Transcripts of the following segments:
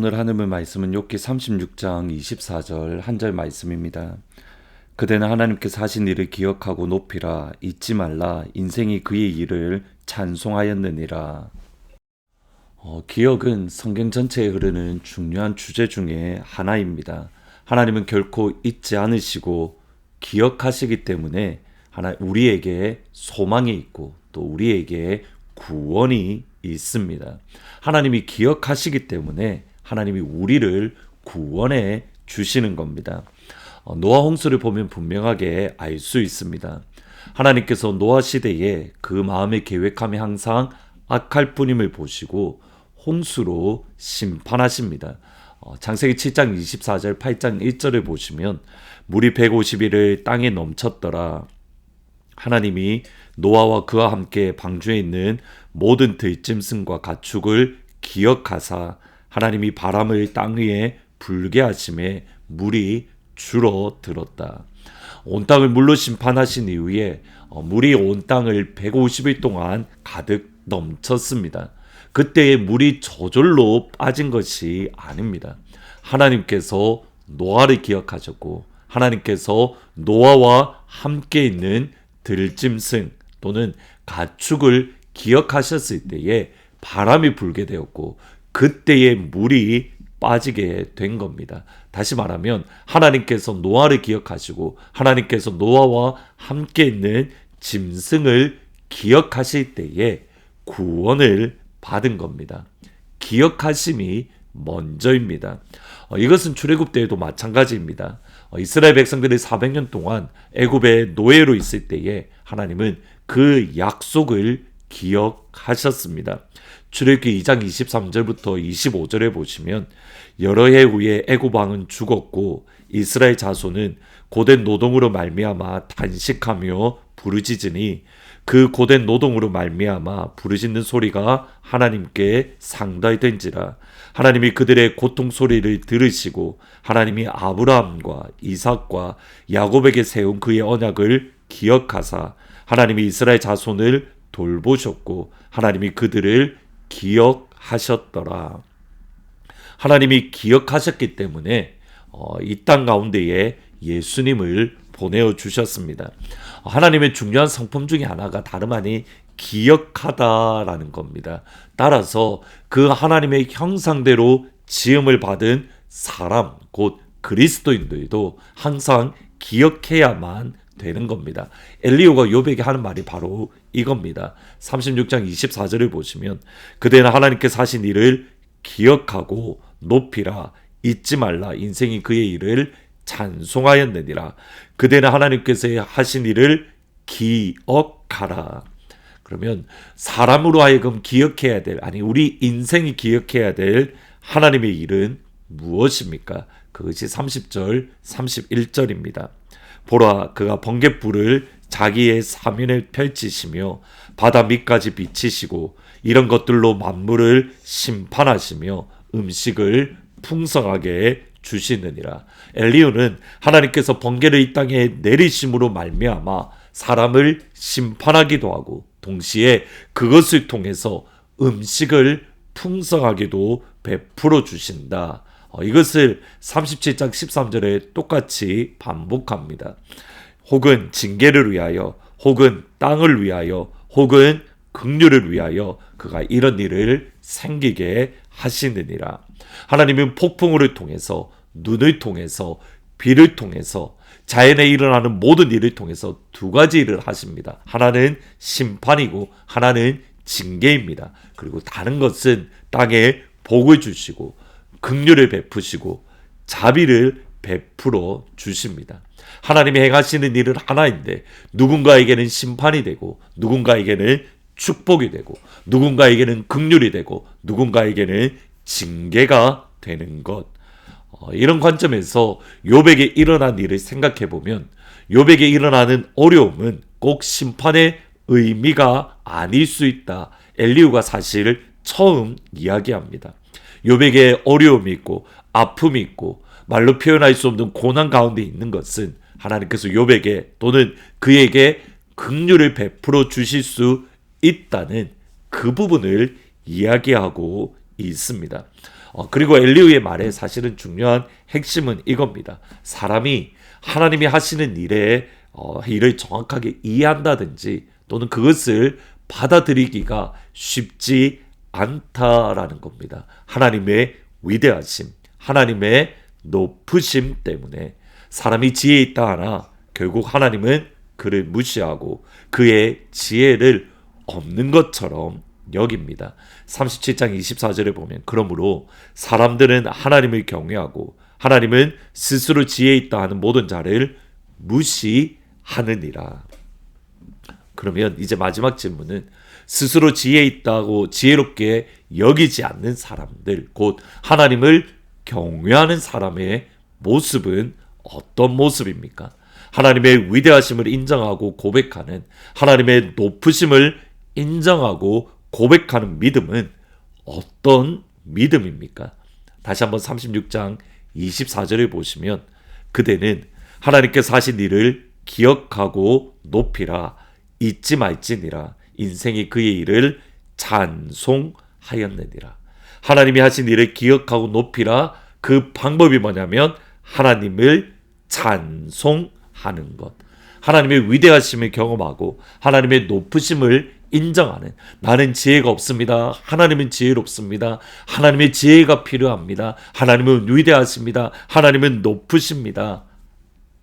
오늘 하늘의 말씀은 욥기 36장 24절 한 절 말씀입니다. 그대는 하나님께서 하신 일을 기억하고 높이라. 잊지 말라. 인생이 그의 일을 찬송하였느니라. 기억은 성경 전체에 흐르는 중요한 주제 중에 하나입니다. 하나님은 결코 잊지 않으시고 기억하시기 때문에 우리에게 소망이 있고 또 우리에게 구원이 있습니다. 하나님이 기억하시기 때문에 하나님이 우리를 구원해 주시는 겁니다. 노아 홍수를 보면 분명하게 알 수 있습니다. 하나님께서 노아 시대에 그 마음의 계획함이 항상 악할 뿐임을 보시고 홍수로 심판하십니다. 창세기 7장 24절 8장 1절을 보시면 물이 150일을 땅에 넘쳤더라. 하나님이 노아와 그와 함께 방주에 있는 모든 들짐승과 가축을 기억하사 하나님이 바람을 땅 위에 불게 하심에 물이 줄어들었다. 온 땅을 물로 심판하신 이후에 물이 온 땅을 150일 동안 가득 넘쳤습니다. 그때의 물이 저절로 빠진 것이 아닙니다. 하나님께서 노아를 기억하셨고 하나님께서 노아와 함께 있는 들짐승 또는 가축을 기억하셨을 때에 바람이 불게 되었고 그때의 물이 빠지게 된 겁니다. 다시 말하면 하나님께서 노아를 기억하시고 하나님께서 노아와 함께 있는 짐승을 기억하실 때에 구원을 받은 겁니다. 기억하심이 먼저입니다. 이것은 출애굽 때에도 마찬가지입니다. 이스라엘 백성들이 400년 동안 애굽의 노예로 있을 때에 하나님은 그 약속을 기억하셨습니다. 출애굽기 2장 23절부터 25절에 보시면 여러 해 후에 애굽 왕은 죽었고 이스라엘 자손은 고된 노동으로 말미암아 탄식하며 부르짖으니 그 고된 노동으로 말미암아 부르짖는 소리가 하나님께 상달된지라. 하나님이 그들의 고통 소리를 들으시고 하나님이 아브라함과 이삭과 야곱에게 세운 그의 언약을 기억하사 하나님이 이스라엘 자손을 돌보셨고 하나님이 그들을 기억하셨더라. 하나님이 기억하셨기 때문에 이 땅 가운데에 예수님을 보내어 주셨습니다. 하나님의 중요한 성품 중에 하나가 다름 아닌 기억하다라는 겁니다. 따라서 그 하나님의 형상대로 지음을 받은 사람, 곧 그리스도인들도 항상 기억해야만 되는 겁니다. 엘리야가 욥에게 하는 말이 바로 이겁니다. 36장 24절을 보시면 그대는 하나님께서 하신 일을 기억하고 높이라. 잊지 말라. 인생이 그의 일을 찬송하였느니라. 그대는 하나님께서 하신 일을 기억하라. 그러면 사람으로 하여금 기억해야 될, 우리 인생이 기억해야 될 하나님의 일은 무엇입니까? 그것이 30절 31절입니다. 보라, 그가 번갯불을 자기의 사면에 펼치시며 바다 밑까지 비치시고 이런 것들로 만물을 심판하시며 음식을 풍성하게 주시느니라. 엘리야는 하나님께서 번개를 이 땅에 내리심으로 말미암아 사람을 심판하기도 하고 동시에 그것을 통해서 음식을 풍성하게도 베풀어 주신다. 이것을 37장 13절에 똑같이 반복합니다. 혹은 징계를 위하여, 혹은 땅을 위하여, 혹은 긍휼을 위하여 그가 이런 일을 생기게 하시느니라. 하나님은 폭풍우를 통해서, 눈을 통해서, 비를 통해서, 자연에 일어나는 모든 일을 통해서 두 가지 일을 하십니다. 하나는 심판이고 하나는 징계입니다. 그리고 다른 것은 땅에 복을 주시고 긍휼을 베푸시고 자비를 베풀어 주십니다. 하나님이 행하시는 일은 하나인데 누군가에게는 심판이 되고 누군가에게는 축복이 되고 누군가에게는 긍휼이 되고 누군가에게는 징계가 되는 것. 이런 관점에서 욥에게 일어난 일을 생각해 보면 욥에게 일어나는 어려움은 꼭 심판의 의미가 아닐 수 있다. 엘리야가 사실 처음 이야기합니다. 욥에게 어려움이 있고 아픔이 있고 말로 표현할 수 없는 고난 가운데 있는 것은 하나님께서 욥에게 또는 그에게 긍휼을 베풀어 주실 수 있다는 그 부분을 이야기하고 있습니다. 그리고 엘리후의 말에 사실은 중요한 핵심은 이겁니다. 사람이 하나님이 하시는 일을 정확하게 이해한다든지 또는 그것을 받아들이기가 쉽지 않다라는 겁니다. 하나님의 위대하심, 하나님의 높으심 때문에 사람이 지혜 있다 하나 결국 하나님은 그를 무시하고 그의 지혜를 없는 것처럼 여깁니다. 37장 24절에 보면 그러므로 사람들은 하나님을 경외하고 하나님은 스스로 지혜 있다 하는 모든 자를 무시하느니라. 그러면 이제 마지막 질문은 스스로 지혜 있다고 지혜롭게 여기지 않는 사람들, 곧 하나님을 경외하는 사람의 모습은 어떤 모습입니까? 하나님의 위대하심을 인정하고 고백하는, 하나님의 높으심을 인정하고 고백하는 믿음은 어떤 믿음입니까? 다시 한번 36장 24절을 보시면 그대는 하나님께서 하신 일을 기억하고 높이라, 잊지 말지니라. 인생이 그의 일을 찬송하였느니라. 하나님이 하신 일을 기억하고 높이라. 그 방법이 뭐냐면 하나님을 찬송하는 것. 하나님의 위대하심을 경험하고 하나님의 높으심을 인정하는, 나는 지혜가 없습니다. 하나님은 지혜롭습니다. 하나님의 지혜가 필요합니다. 하나님은 위대하십니다. 하나님은 높으십니다.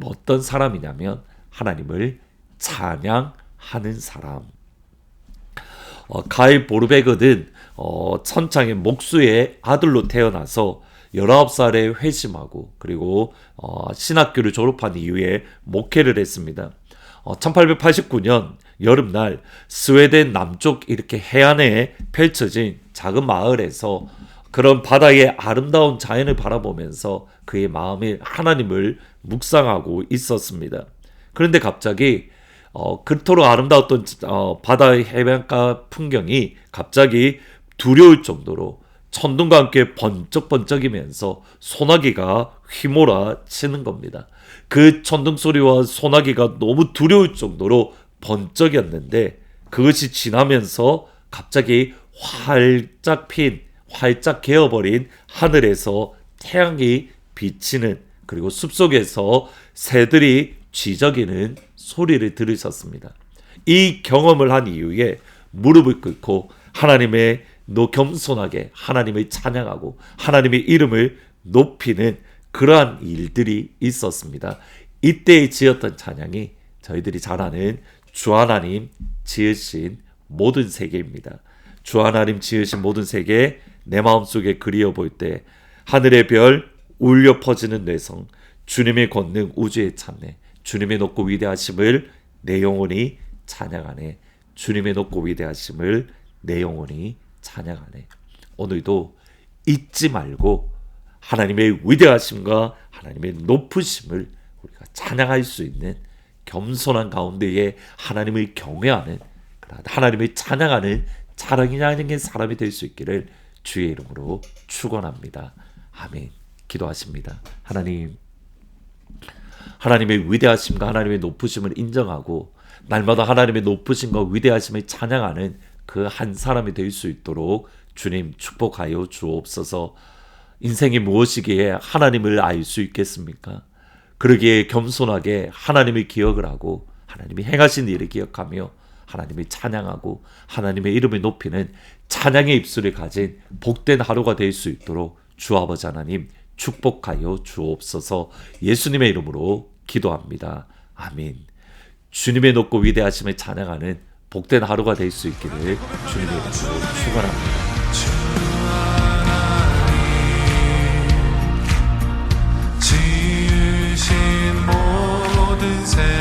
어떤 사람이냐면 하나님을 찬양하는 사람. 가일 보르베거는 천창의 목수의 아들로 태어나서 19살에 회심하고 그리고 신학교를 졸업한 이후에 목회를 했습니다. 1889년 여름날 스웨덴 남쪽 이렇게 해안에 펼쳐진 작은 마을에서 그런 바다의 아름다운 자연을 바라보면서 그의 마음에 하나님을 묵상하고 있었습니다. 그런데 갑자기 그토록 아름다웠던 바다의 해변가 풍경이 갑자기 두려울 정도로 천둥과 함께 번쩍번쩍이면서 소나기가 휘몰아치는 겁니다. 그 천둥 소리와 소나기가 너무 두려울 정도로 번쩍였는데 그것이 지나면서 갑자기 활짝 개어버린 하늘에서 태양이 비치는, 그리고 숲속에서 새들이 쥐저기는 소리를 들으셨습니다. 이 경험을 한 이후에 무릎을 꿇고 겸손하게 하나님을 찬양하고 하나님의 이름을 높이는 그러한 일들이 있었습니다. 이때 지었던 찬양이 저희들이 잘 아는 주 하나님 지으신 모든 세계입니다. 주 하나님 지으신 모든 세계, 내 마음속에 그리워 볼 때 하늘의 별 울려 퍼지는 뇌성, 주님의 권능 우주에 찬네. 주님의 높고 위대하심을 내 영혼이 찬양하네. 주님의 높고 위대하심을 내 영혼이 찬양하네. 오늘도 잊지 말고 하나님의 위대하심과 하나님의 높으심을 우리가 찬양할 수 있는 겸손한 가운데에 하나님을 경외하는, 하나님을 찬양하는 자랑이냐는 사람이 될 수 있기를 주의 이름으로 축원합니다. 아멘. 기도하십니다. 하나님의 위대하심과 하나님의 높으심을 인정하고 날마다 하나님의 높으심과 위대하심을 찬양하는 그 한 사람이 될 수 있도록 주님 축복하여 주옵소서. 인생이 무엇이기에 하나님을 알 수 있겠습니까? 그러기에 겸손하게 하나님의 기억을 하고 하나님이 행하신 일을 기억하며 하나님을 찬양하고 하나님의 이름을 높이는 찬양의 입술을 가진 복된 하루가 될 수 있도록 주 아버지 하나님 축복하여 주옵소서. 예수님의 이름으로 기도합니다. 아멘. 주님의 높고 위대하심을 찬양하는 복된 하루가 될 수 있기를 주님의 이름으로 축원합니다. 지으신 모든 세